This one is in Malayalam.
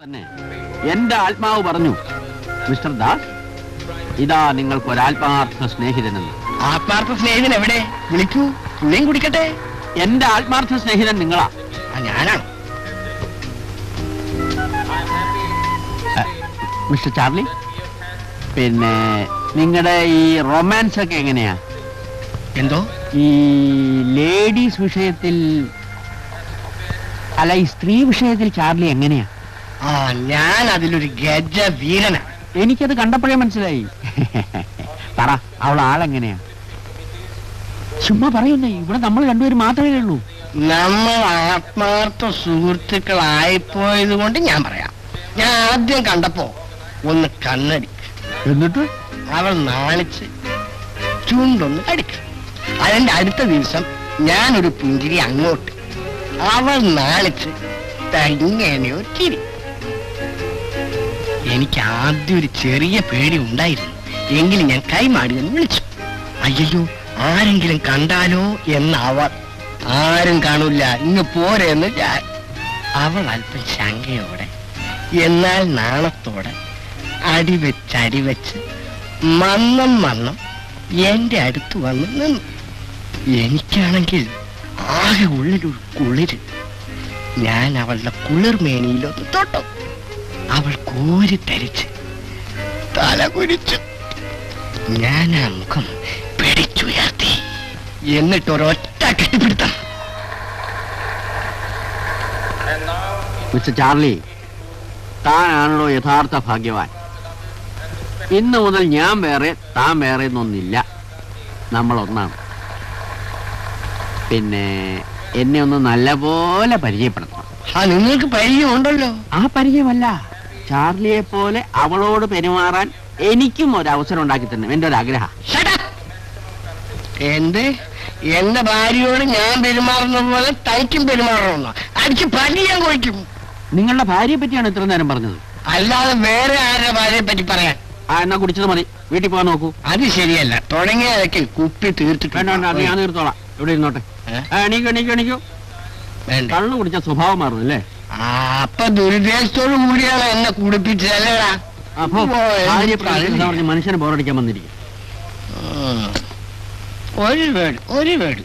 തന്നെ എന്റെ ആത്മാവ് പറഞ്ഞു, മിസ്റ്റർ ദാസ്, ഇതാ നിങ്ങൾക്ക് ഒരാത്മാർത്ഥ സ്നേഹിതനെന്ന്. ആത്മാർത്ഥ സ്നേഹിതൻ എവിടെ? വിളിക്കൂ, പുള്ളിയും കുടിക്കട്ടെ. എന്റെ ആത്മാർത്ഥ സ്നേഹിതൻ നിങ്ങളാ. ഞാനാണ്. മിസ്റ്റർ ചാർലി, പിന്നെ നിങ്ങളുടെ ഈ റൊമാൻസ് ഒക്കെ എങ്ങനെയാ? എന്തോ ഈ ലേഡീസ് വിഷയത്തിൽ അല്ല, ഈ സ്ത്രീ വിഷയത്തിൽ ചാർലി എങ്ങനെയാ? ഞാൻ അതിലൊരു ഗജ വീരനാ. എനിക്കത് കണ്ടപ്പോഴേ മനസ്സിലായി. പറ, അവൾ ആളെങ്ങനെയാ? ചുമ്മാ പറയുന്നേ, ഇവിടെ നമ്മൾ രണ്ടുപേരും മാത്രമേ ഉള്ളൂ. നമ്മൾ ആത്മാർത്ഥ സുഹൃത്തുക്കളായിപ്പോയത് കൊണ്ട് ഞാൻ പറയാം. ഞാൻ ആദ്യം കണ്ടപ്പോ ഒന്ന് കണ്ണടി, എന്നിട്ട് അവൾ നാണിച്ച് ചുണ്ടൊന്ന് കടിക്കും. അതിന്റെ അടുത്ത ദിവസം ഞാനൊരു പുഞ്ചിരി അങ്ങോട്ട്, അവൾ നാണിച്ച് തങ്ങനെയോ ചിരി. എനിക്ക് ആദ്യം ഒരു ചെറിയ പേടി ഉണ്ടായിരുന്നു, എങ്കിലും ഞാൻ കൈമാടി എന്ന് വിളിച്ചു. അയ്യോ, ആരെങ്കിലും കണ്ടാലോ എന്ന് അവൾ. ആരും കാണൂല, ഇങ്ങ് പോരെന്ന് ഞാൻ. അവൾ അല്പം ശങ്കയോടെ എന്നാൽ നാണത്തോടെ അടിവെച്ച് മന്നം എന്റെ അടുത്ത് വന്ന് നിന്നു. എനിക്കാണെങ്കിൽ ആകെ ഉള്ളിലൊരു കുളിര്. ഞാൻ അവളുടെ കുളിർമേനിയിലൊന്ന് തൊട്ടു. അവൾ കോരി തരിച്ച് തല കുരിച്ചു. ഞാൻ ആ മുഖം പിടിച്ചുയർത്തി, എന്നിട്ടൊരൊറ്റ കെട്ടിപ്പിടുത്തം. മിസ്റ്റർ ചാർലി, താനാണല്ലോ യഥാർത്ഥ ഭാഗ്യവാൻ. ഇന്ന് മുതൽ ഞാൻ വേറെ താൻ വേറെ എന്നൊന്നില്ല, നമ്മൾ ഒന്നാണ്. പിന്നെ എന്നെ ഒന്ന് നല്ലപോലെ പരിചയപ്പെടുത്തണം. നിങ്ങൾക്ക് പരിചയമുണ്ടല്ലോ. ആ പരിചയമല്ല, ചാർലിയെ പോലെ അവളോട് പെരുമാറാൻ എനിക്കും ഒരു അവസരം ഉണ്ടാക്കി തന്നെ എന്റെ ഒരു ആഗ്രഹം. എന്റെ ഭാര്യയോട് ഞാൻ പെരുമാറുന്ന പോലെ തനിക്കും പെരുമാറണമെന്നോ? അടിച്ച് പല്ലിയാൻ കുഴിക്കും. നിങ്ങളുടെ ഭാര്യയെ പറ്റിയാണ് ഇത്ര നേരം പറഞ്ഞത്, അല്ലാതെ വേറെ ആരുടെ ഭാര്യയെ പറ്റി പറയാൻ? എന്നാ കുടിച്ചത് മതി, വീട്ടിൽ പോകാൻ നോക്കൂ. അത് ശരിയല്ല, തുടങ്ങിയതൊക്കെ കുപ്പി തീർത്തിട്ട്. വേണ്ട വേണ്ട, അത് ഞാൻ തീർത്തോളാം. ഇവിടെ ഇരുന്നോട്ടെ. എണീക്കൂ. കള്ളു കുടിച്ച സ്വഭാവം മാറുന്നല്ലേ? അപ്പൊ ദുരുദ്ദേശത്തോടു കൂടിയാണ് എന്നെ കുടിപ്പിച്ചല്ലേടാ. അപ്പൊ ഭാര്യ മനുഷ്യനെ ബോറടിക്കാൻ വന്നിരിക്കും. ഒരു വേട്